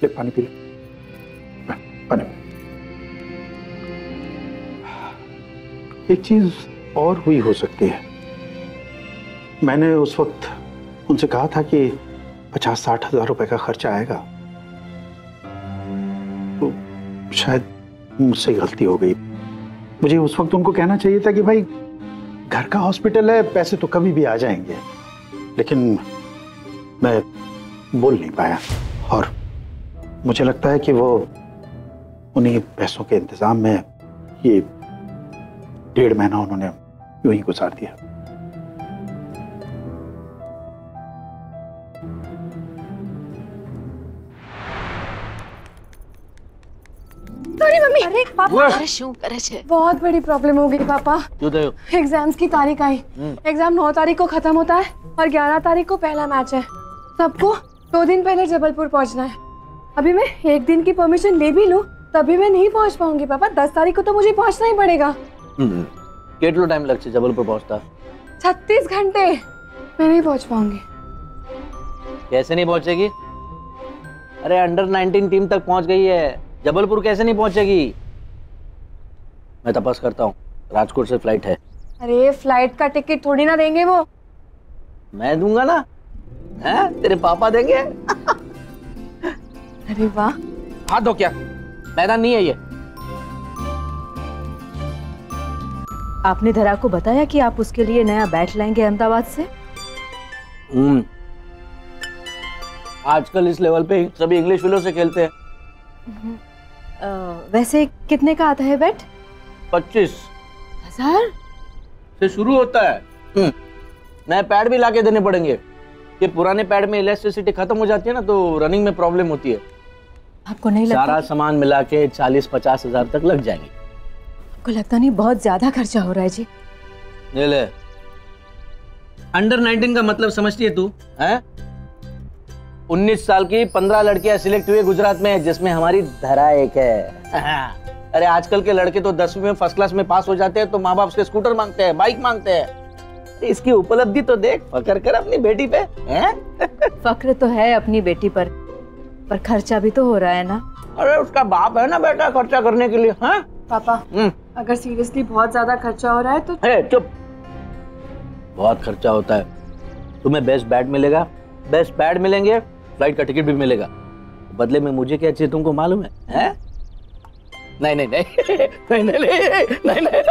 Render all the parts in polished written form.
ले पानी पी ले, पानी। एक चीज और हुई हो सकती है। मैंने उस वक्त उनसे कहा था कि 50-60 हजार रुपए का खर्चा आएगा, तो शायद मुझसे गलती हो गई। मुझे उस वक्त उनको कहना चाहिए था कि भाई घर का हॉस्पिटल है, पैसे तो कभी भी आ जाएंगे, लेकिन मैं बोल नहीं पाया। और मुझे लगता है कि वो उन्हीं पैसों के इंतजाम में ये 1.5 महीना उन्होंने यूं ही गुजार दिया। Sorry mummy. अरे पापा, अरे શું કરે છે? बहुत बड़ी प्रॉब्लम हो गई पापा। क्यों थयो? एग्जाम्स की तारीख आई। एग्जाम 9 तारीख को खत्म होता है और 11 तारीख को पहला मैच है। सबको 2 दिन पहले जबलपुर पहुंचना है। अभी मैं 1 दिन की परमिशन ले भी लूं तभी मैं नहीं पहुंच पाऊंगी पापा। 10 तारीख को तो मुझे पहुंचना ही पड़ेगा। કેટલો ટાઈમ લાગશે જબલपुर પહોંચતા? 36 घंटे। मैं नहीं पहुंच पाऊंगी। कैसे नहीं पहुंचेगी? अरे अंडर 19 टीम तक पहुंच गई है, जबलपुर कैसे नहीं पहुंचेगी? मैं तपास करता हूँ, राजकोट से फ्लाइट है। अरे फ्लाइट का टिकट थोड़ी ना देंगे वो। मैं दूंगा ना। हैं? तेरे पापा देंगे? अरे वाह। हाथ धो। क्या मैदान नहीं है ये? आपने धरा को बताया कि आप उसके लिए नया बैट लाएंगे अहमदाबाद से? आजकल इस लेवल पे सभी इंग्लिश फिलो से खेलते हैं। वैसे कितने का आता है बैट? 25,000 से शुरू होता है। नए पैड भी लाके देने पड़ेंगे। ये पुराने पैड में इलास्टिसिटी खत्म हो जाती है ना, तो रनिंग में प्रॉब्लम होती है। आपको नहीं लगता? सारा सामान मिला के 40-50 हजार तक लग जाएंगे। आपको लगता नहीं बहुत ज्यादा खर्चा हो रहा है जी? ले ले। अंडर 19 का मतलब समझती है तू? हैं? 19 साल की 15 लड़कियां सिलेक्ट हुई गुजरात में, जिसमें हमारी धरा एक है। अरे आजकल के लड़के तो 10वीं में फर्स्ट क्लास में पास हो जाते हैं तो माँ बाप से स्कूटर मांगते हैं, बाइक मांगते हैं। इसकी उपलब्धि तो देख, फक्र कर अपनी बेटी पे। हैं? फक्र तो है अपनी बेटी पर खर्चा भी तो हो रहा है ना। अरे उसका बाप है ना बेटा खर्चा करने के लिए। हाँ पापा, अगर सीरियसली बहुत ज्यादा खर्चा हो रहा है तो चुप। बहुत खर्चा होता है। तुम्हें बेस्ट बैट मिलेगा, बेस्ट पैड मिलेंगे, फ्लाइट का टिकट भी मिलेगा। बदले में मुझे क्या चाहिए तुमको मालूम है? हैं? नहीं नहीं नहीं नहीं नहीं नहीं नहीं,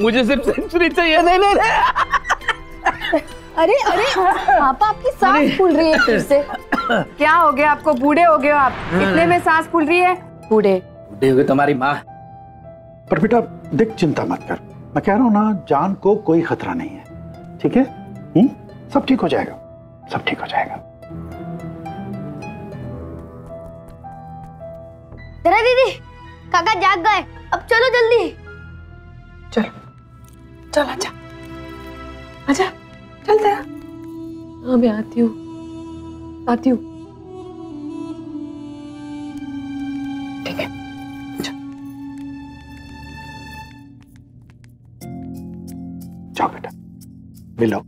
मुझे सिर्फ सेंचुरी चाहिए। नहीं नहीं नहीं। अरे अरे पापा, आपकी सांस फूल रही है फिर से। क्या हो गया आपको? बूढ़े हो गए हो आप। इतने में सांस फूल रही है? बूढ़े बूढ़े हो गए तुम्हारी माँ। पर बेटा देख, चिंता मत कर। मैं कह रहा हूं ना, जान को कोई खतरा नहीं है। ठीक है? सब ठीक हो जाएगा, सब ठीक हो जाएगा। जरा दीदी, काका जाग गए, अब चलो जल्दी। चल चल, आजा आजा, चलते हैं। हाँ मैं आती हूँ, आती हूँ। ठीक है, जाओ बेटा, मिलो।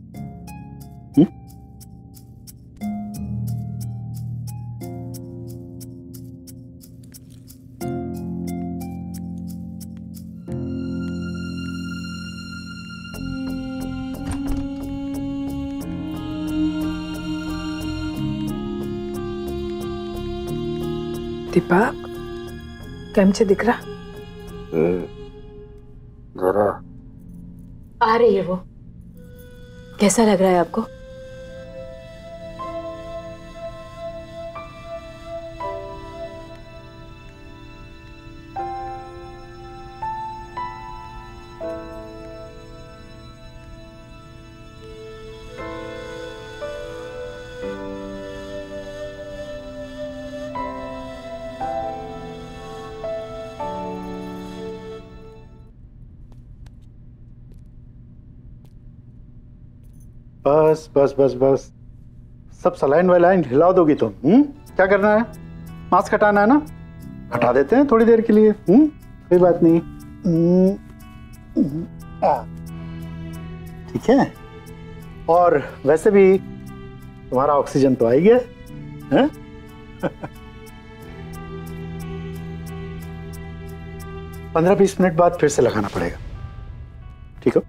दीपक, કેમ છે દીકરા? जरा आ रही है वो। कैसा लग रहा है आपको? बस बस बस बस, सब सलाइन वलाइन हिला दोगी तुम। क्या करना है? मास्क हटाना है ना? हटा देते हैं थोड़ी देर के लिए। कोई बात नहीं। ठीक है। और वैसे भी तुम्हारा ऑक्सीजन तो आ ही गया है। 15-20 मिनट बाद फिर से लगाना पड़ेगा, ठीक है?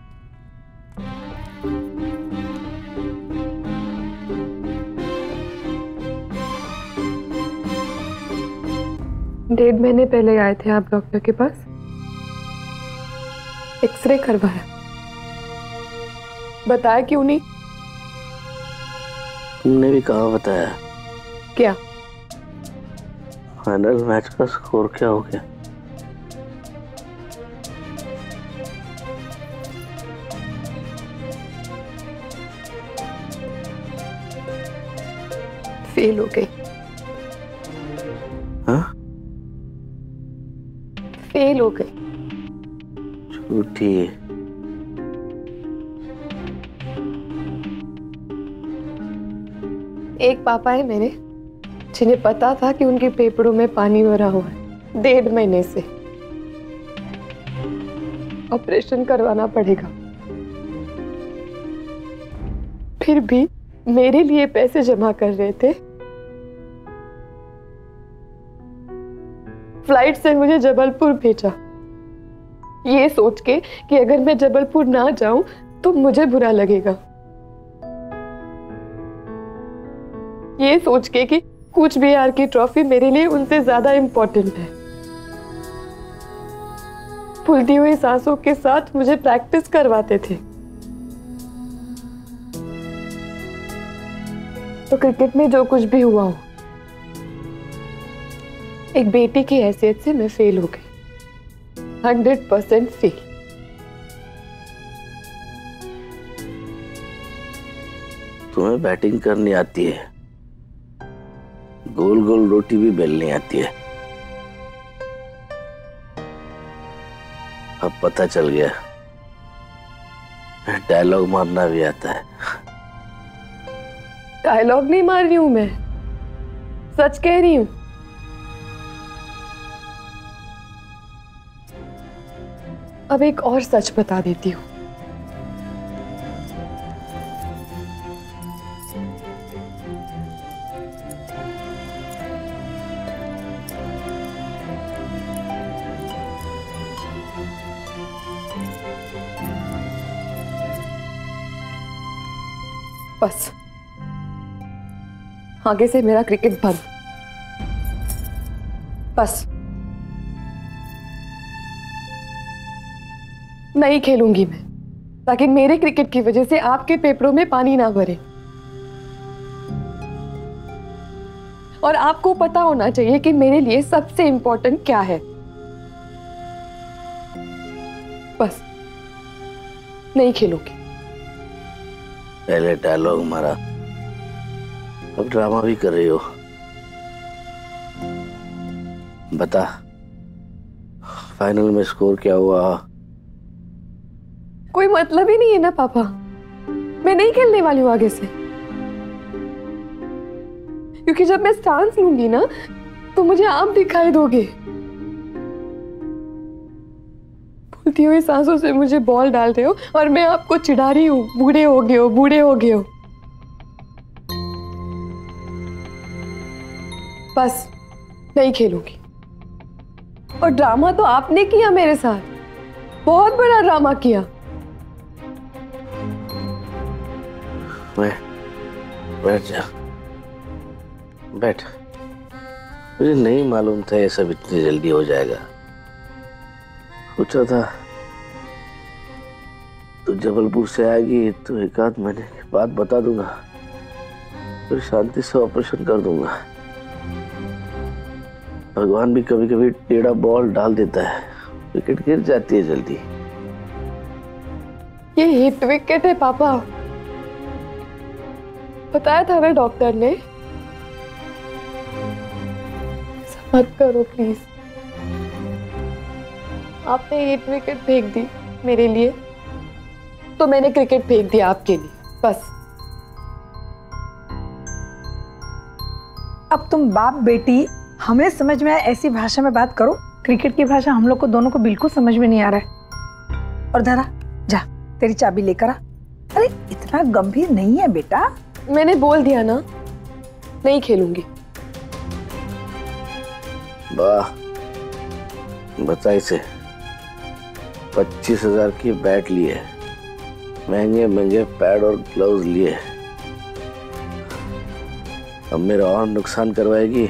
डेढ़ महीने पहले आए थे आप डॉक्टर के पास, एक्सरे करवाया, बताया क्यों नहीं? तुमने भी कहा बताया। क्या? फाइनल मैच का स्कोर क्या हो गया? फेल हो गई। हाँ? फेल हो गई। झूठी। एक पापा है मेरे जिन्हें पता था कि उनके फेफड़ों में पानी भरा हुआ है, 1.5 महीने से। ऑपरेशन करवाना पड़ेगा, फिर भी मेरे लिए पैसे जमा कर रहे थे। फ्लाइट से मुझे जबलपुर भेजा, ये सोच के कि अगर मैं जबलपुर ना जाऊं तो मुझे बुरा लगेगा। ये सोच के कि कूच बिहार की ट्रॉफी मेरे लिए उनसे ज्यादा इंपॉर्टेंट है। फूलती हुई सांसों के साथ मुझे प्रैक्टिस करवाते थे। तो क्रिकेट में जो कुछ भी हुआ हो, एक बेटी की हैसियत से मैं फेल हो गई, 100% फेल। तुम्हें बैटिंग करनी आती है, गोल गोल रोटी भी बेलनी आती है। अब पता चल गया, डायलॉग मारना भी आता है। डायलॉग नहीं मार रही हूं मैं, सच कह रही हूं। अब एक और सच बता देती हूँ। बस आगे से मेरा क्रिकेट बंद, बस नहीं खेलूंगी मैं, ताकि मेरे क्रिकेट की वजह से आपके पेपरों में पानी ना भरे। और आपको पता होना चाहिए कि मेरे लिए सबसे इंपॉर्टेंट क्या है। बस नहीं खेलूंगी। पहले डायलॉग मारा, अब ड्रामा भी कर रही हो। बता, फाइनल में स्कोर क्या हुआ? कोई मतलब ही नहीं है ना पापा, मैं नहीं खेलने वाली हूं आगे से। क्योंकि जब मैं स्टांस लूंगी ना तो मुझे आप दिखाई दोगे। फूलती हुई सांसों से मुझे बॉल डाल रहे हो और मैं आपको चिढ़ा रही हूँ, बूढ़े हो गए हो, बूढ़े हो गए हो। बस नहीं खेलूंगी। और ड्रामा तो आपने किया मेरे साथ, बहुत बड़ा ड्रामा किया। बैठ जा, बैठ। मुझे नहीं मालूम था ये सब इतनी जल्दी हो जाएगा। सोचा था तो जबलपुर से आएगी तो 1-8 महीने के बाद बता दूंगा, फिर शांति से ऑपरेशन कर दूंगा। भगवान भी कभी कभी टेढ़ा बॉल डाल देता है, विकेट गिर जाती है जल्दी। ये हिट विकेट है पापा, बताया था ना डॉक्टर ने। ऐसा मत करो प्लीज। आपने हिट विकेट फेंक दी मेरे लिए, तो मैंने क्रिकेट फेंक दिया आपके लिए, बस। अब तुम बाप बेटी हमें समझ में आए ऐसी भाषा में बात करो। क्रिकेट की भाषा हम लोग को दोनों को बिल्कुल समझ में नहीं आ रहा है। और धरा, जा तेरी चाबी लेकर आ। अरे इतना गंभीर नहीं है बेटा। मैंने बोल दिया ना, नहीं खेलूंगी। वाह, बता इसे 25,000 की बैट लिए, महंगे महंगे पैड और ग्लव्स लिए। अब मेरा और नुकसान करवाएगी?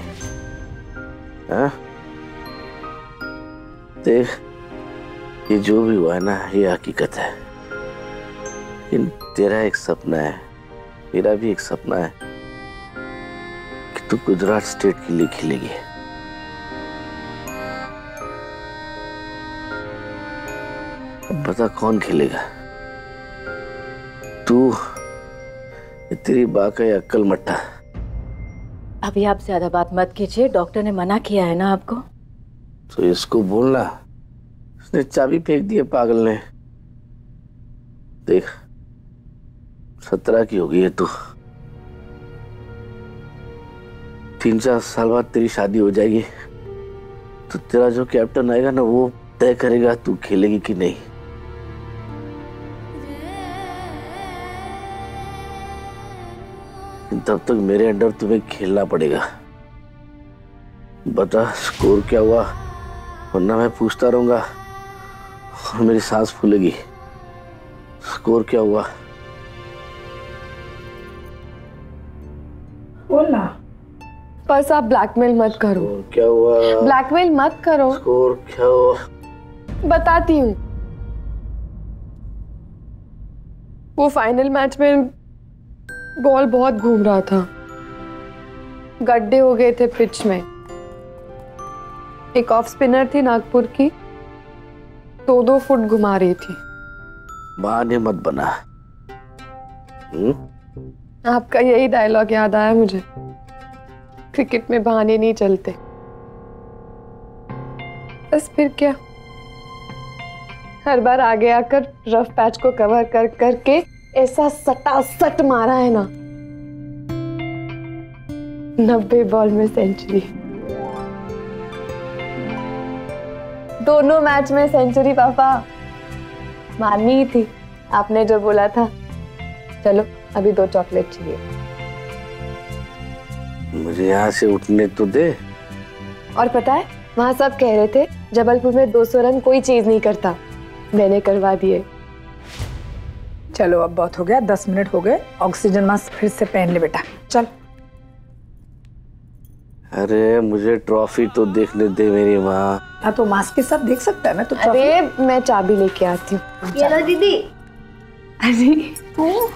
हाँ? देख, ये जो भी हुआ है ना, ये हकीकत है। लेकिन तेरा एक सपना है, मेरा भी एक सपना है कि तू गुजरात स्टेट के लिए खेलेगी। अब बता कौन खेलेगा? तू, तेरी बा का या अक्कल मट्टा? अभी आप ज्यादा बात मत कीजिए, डॉक्टर ने मना किया है ना आपको। तो इसको बोलना, उसने चाबी फेंक दी है पागल ने। देख, 17 की हो गई है तू। 3-4 साल बाद तेरी शादी हो जाएगी, तो तेरा जो कैप्टन आएगा ना, वो तय करेगा तू खेलेगी कि नहीं। तब तक मेरे अंडर तुम्हें खेलना पड़ेगा। बता स्कोर क्या हुआ, वरना मैं पूछता रहूंगा और मेरी सांस फूलेगी। स्कोर क्या हुआ? बोलना। बस आप ब्लैकमेल मत करो। स्कोर क्या हुआ? ब्लैकमेल मत करो। स्कोर क्या हुआ? बताती हूँ। वो फाइनल मैच में बॉल बहुत घूम रहा था, गड्ढे हो गए थे पिच में। एक ऑफ स्पिनर थी नागपुर की, 2-2 फुट घुमा रही थी। बहाने मत बना। आपका यही डायलॉग याद आया मुझे, क्रिकेट में बहाने नहीं चलते। बस फिर क्या, हर बार आगे आकर रफ पैच को कवर कर करके ऐसा सटासट मारा है ना, 90 बॉल में सेंचुरी। दोनों मैच में सेंचुरी पापा, मारनी ही थी, आपने जो बोला था। चलो अभी 2 चॉकलेट चाहिए। मुझे यहाँ से उठने तो दे। और पता है, वहां सब कह रहे थे जबलपुर में 200 रन कोई चीज नहीं करता, मैंने करवा दिए। चलो अब बहुत हो गया, 10 मिनट हो गए। ऑक्सीजन मास्क फिर से पहन ले बेटा, चल। अरे मुझे ट्रॉफी तो देखने दे मेरी माँ। हाँ तो मास्क के साथ देख सकता है ना तो। अरे मैं चाबी लेके आती हूँ। ये लो दीदी। अरे तू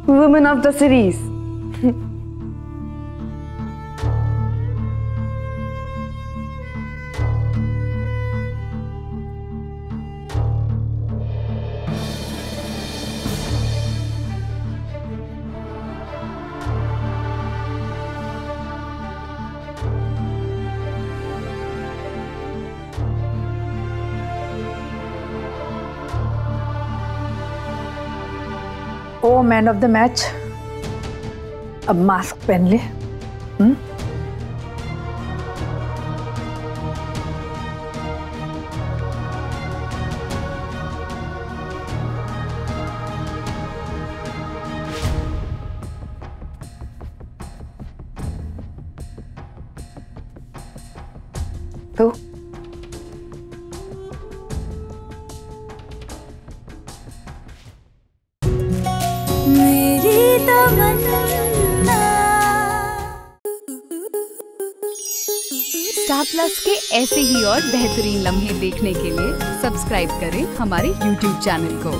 Women of the series. Oh man of the match, अब मास्क पहन ले। तो स्टार प्लस के ऐसे ही और बेहतरीन लम्हे देखने के लिए सब्सक्राइब करें हमारे YouTube चैनल को।